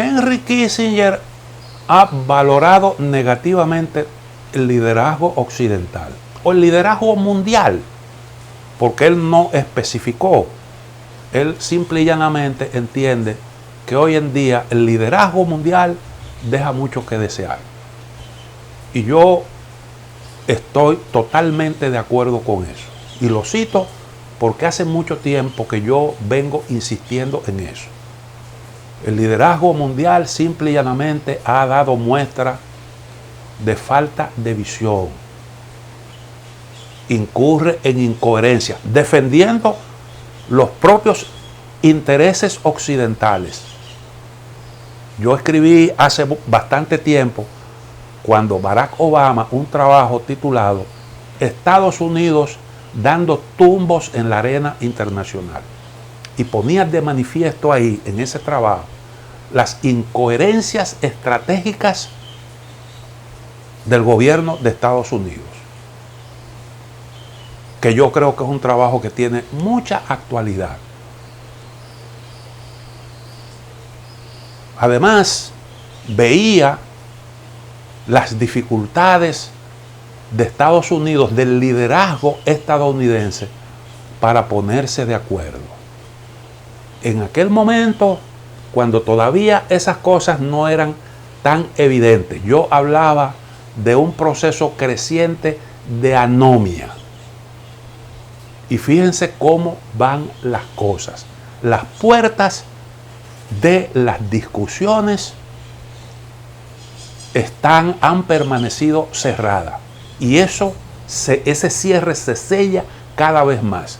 Henry Kissinger ha valorado negativamente el liderazgo occidental o el liderazgo mundial, porque él no especificó. Él simple y llanamente entiende que hoy en día el liderazgo mundial deja mucho que desear. Y yo estoy totalmente de acuerdo con eso. Y lo cito porque hace mucho tiempo que yo vengo insistiendo en eso. El liderazgo mundial simple y llanamente ha dado muestra de falta de visión. Incurre en incoherencia, defendiendo los propios intereses occidentales. Yo escribí hace bastante tiempo, cuando Barack Obama, un trabajo titulado Estados Unidos dando tumbos en la arena internacional. Y ponía de manifiesto ahí, en ese trabajo, las incoherencias estratégicas del gobierno de Estados Unidos. Que yo creo que es un trabajo que tiene mucha actualidad. Además, veía las dificultades de Estados Unidos, del liderazgo estadounidense, para ponerse de acuerdo. En aquel momento, cuando todavía esas cosas no eran tan evidentes, yo hablaba de un proceso creciente de anomia. Y fíjense cómo van las cosas. Las puertas de las discusiones han permanecido cerradas. Y ese cierre se sella cada vez más.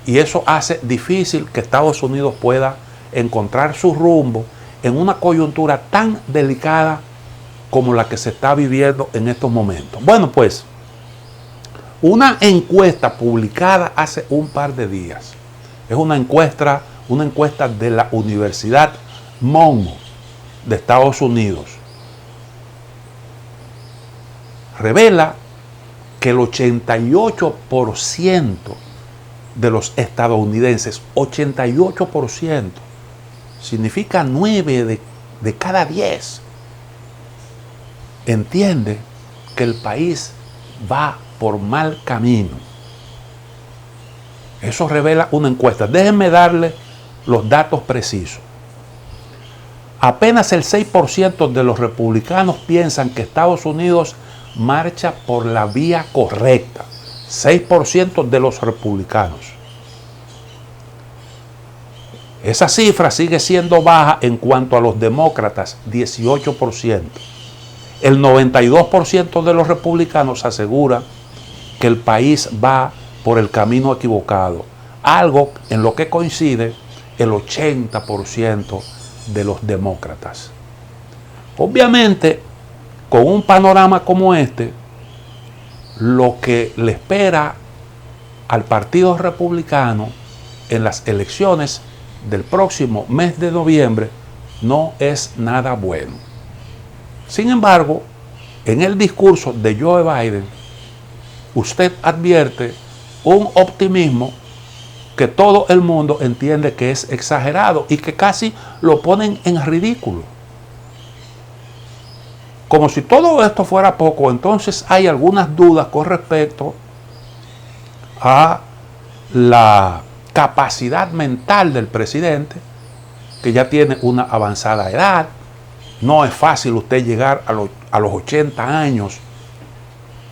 Y eso hace difícil que Estados Unidos pueda encontrar su rumbo en una coyuntura tan delicada como la que se está viviendo en estos momentos. Bueno, pues, una encuesta publicada hace un par de días, es una encuesta de la Universidad Monmouth de Estados Unidos, revela que el 88% de los estadounidenses, 88%, significa 9 de cada 10, entiende que el país va por mal camino. Eso revela una encuesta. Déjenme darle los datos precisos. Apenas el 6% de los republicanos piensan que Estados Unidos marcha por la vía correcta. 6% de los republicanos. Esa cifra sigue siendo baja en cuanto a los demócratas, 18%. El 92% de los republicanos asegura que el país va por el camino equivocado, algo en lo que coincide el 80% de los demócratas. Obviamente, con un panorama como este, lo que le espera al Partido Republicano en las elecciones del próximo mes de noviembre no es nada bueno. Sin embargo, en el discurso de Joe Biden, usted advierte un optimismo que todo el mundo entiende que es exagerado y que casi lo ponen en ridículo. Como si todo esto fuera poco, entonces hay algunas dudas con respecto a la capacidad mental del presidente, que ya tiene una avanzada edad. No es fácil usted llegar a los 80 años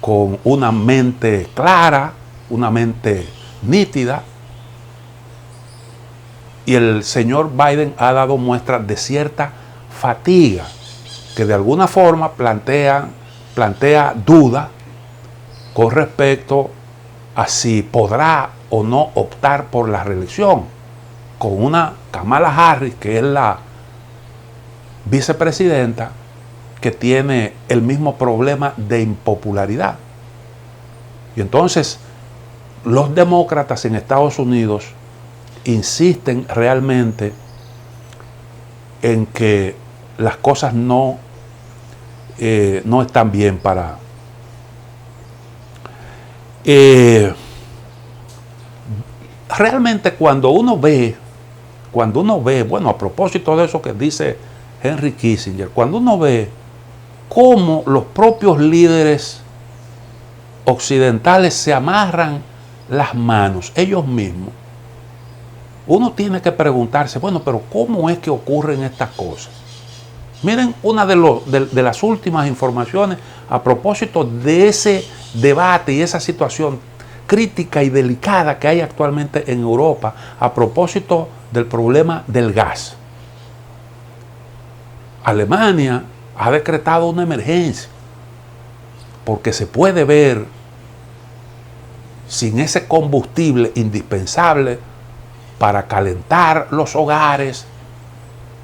con una mente clara, una mente nítida. Y el señor Biden ha dado muestras de cierta fatiga, que de alguna forma plantea duda con respecto a si podrá o no optar por la reelección, con una Kamala Harris, que es la vicepresidenta, que tiene el mismo problema de impopularidad. Y entonces los demócratas en Estados Unidos insisten realmente en que las cosas no están bien para... realmente cuando uno ve, bueno, a propósito de eso que dice Henry Kissinger, cuando uno ve cómo los propios líderes occidentales se amarran las manos ellos mismos, uno tiene que preguntarse, bueno, pero ¿cómo es que ocurren estas cosas? Miren una de las últimas informaciones a propósito de ese debate y esa situación crítica y delicada que hay actualmente en Europa a propósito del problema del gas. Alemania ha decretado una emergencia porque se puede ver sin ese combustible indispensable para calentar los hogares,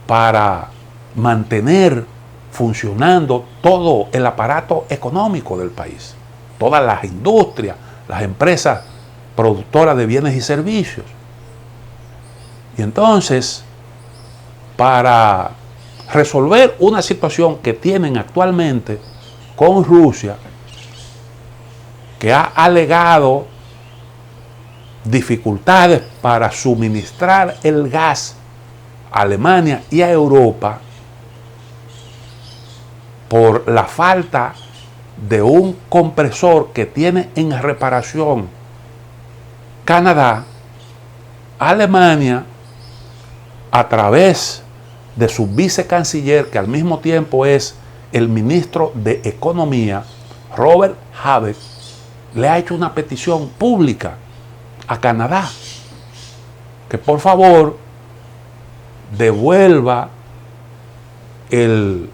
para mantener funcionando todo el aparato económico del país, todas las industrias, las empresas productoras de bienes y servicios. Y entonces, para resolver una situación que tienen actualmente con Rusia, que ha alegado dificultades para suministrar el gas a Alemania y a Europa por la falta de un compresor que tiene en reparación Canadá, Alemania, a través de su vicecanciller, que al mismo tiempo es el ministro de Economía, Robert Habeck, le ha hecho una petición pública a Canadá que por favor devuelva el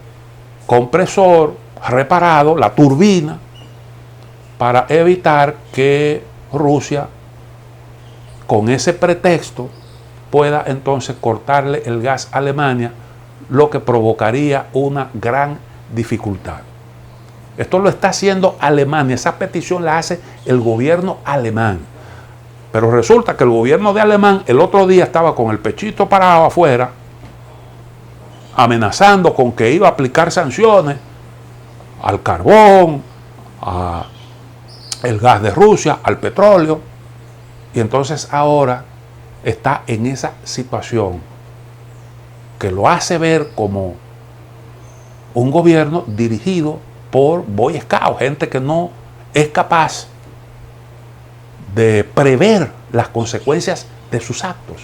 compresor reparado, la turbina, para evitar que Rusia, con ese pretexto, pueda entonces cortarle el gas a Alemania, lo que provocaría una gran dificultad. Esto lo está haciendo Alemania, esa petición la hace el gobierno alemán. Pero resulta que el gobierno de Alemán el otro día estaba con el pechito parado afuera, amenazando con que iba a aplicar sanciones al carbón, al gas de Rusia, al petróleo. Y entonces ahora está en esa situación que lo hace ver como un gobierno dirigido por Boy Scouts, gente que no es capaz de prever las consecuencias de sus actos.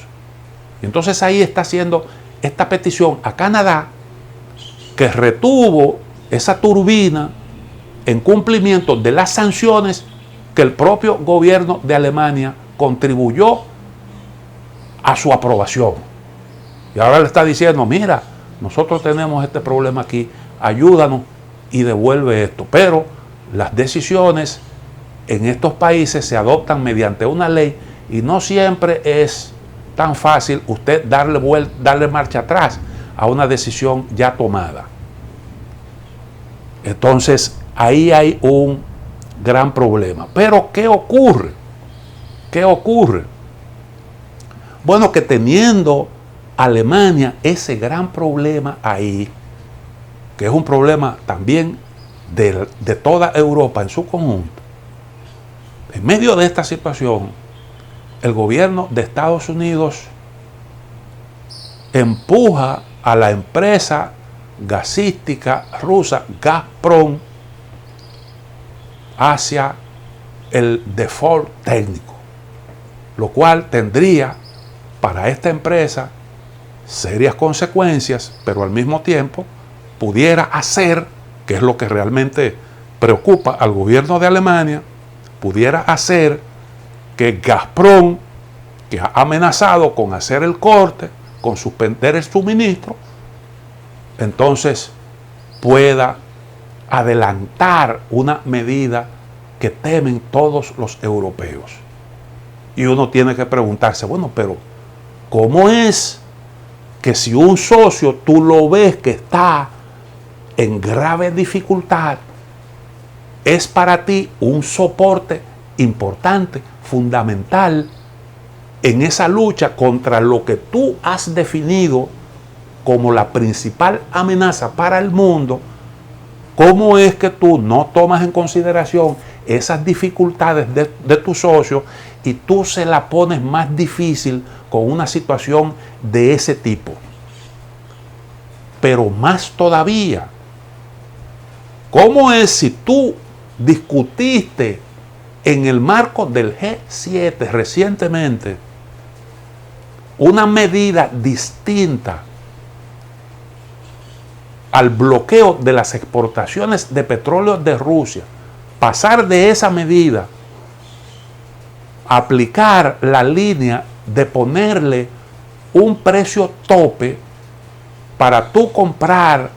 Y entonces ahí está haciendo esta petición a Canadá, que retuvo esa turbina en cumplimiento de las sanciones que el propio gobierno de Alemania contribuyó a su aprobación. Y ahora le está diciendo, mira, nosotros tenemos este problema aquí, ayúdanos y devuelve esto. Pero las decisiones en estos países se adoptan mediante una ley y no siempre es tan fácil usted darle marcha atrás a una decisión ya tomada. Entonces, ahí hay un gran problema. Pero, ¿qué ocurre? ¿Qué ocurre? Bueno, que teniendo Alemania ese gran problema ahí, que es un problema también de toda Europa en su conjunto, en medio de esta situación, el gobierno de Estados Unidos empuja a la empresa gasística rusa Gazprom hacia el default técnico, lo cual tendría para esta empresa serias consecuencias, pero al mismo tiempo pudiera hacer, que es lo que realmente preocupa al gobierno de Alemania, pudiera hacer que Gazprom, que ha amenazado con hacer el corte, con suspender el suministro, entonces pueda adelantar una medida que temen todos los europeos. Y uno tiene que preguntarse, bueno, pero ¿cómo es que si un socio tú lo ves que está en grave dificultad, es para ti un soporte importante, fundamental, en esa lucha contra lo que tú has definido como la principal amenaza para el mundo? ¿Cómo es que tú no tomas en consideración esas dificultades de tu socio y tú se la pones más difícil con una situación de ese tipo? Pero más todavía, ¿cómo es si tú discutiste en el marco del G7 recientemente una medida distinta al bloqueo de las exportaciones de petróleo de Rusia, pasar de esa medida a aplicar la línea de ponerle un precio tope para tú comprar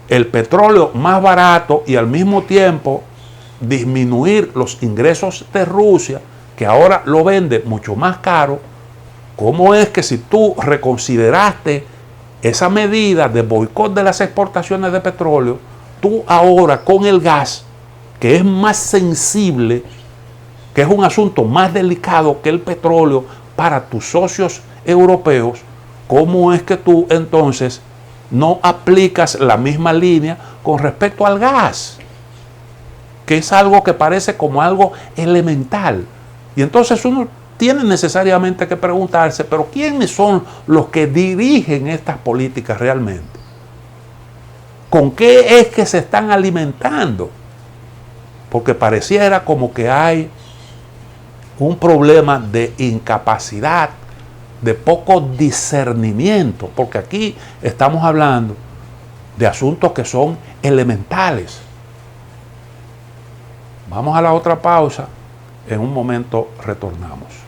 el petróleo más barato y al mismo tiempo disminuir los ingresos de Rusia, que ahora lo vende mucho más caro? ¿Cómo es que si tú reconsideraste esa medida de boicot de las exportaciones de petróleo, tú ahora con el gas, que es más sensible, que es un asunto más delicado que el petróleo para tus socios europeos, cómo es que tú entonces no aplicas la misma línea con respecto al gas? Que es algo que parece como algo elemental. Y entonces uno tiene necesariamente que preguntarse, pero ¿quiénes son los que dirigen estas políticas realmente? ¿Con qué es que se están alimentando? Porque pareciera como que hay un problema de incapacidad, de poco discernimiento, porque aquí estamos hablando de asuntos que son elementales. Vamos a la otra pausa, en un momento retornamos.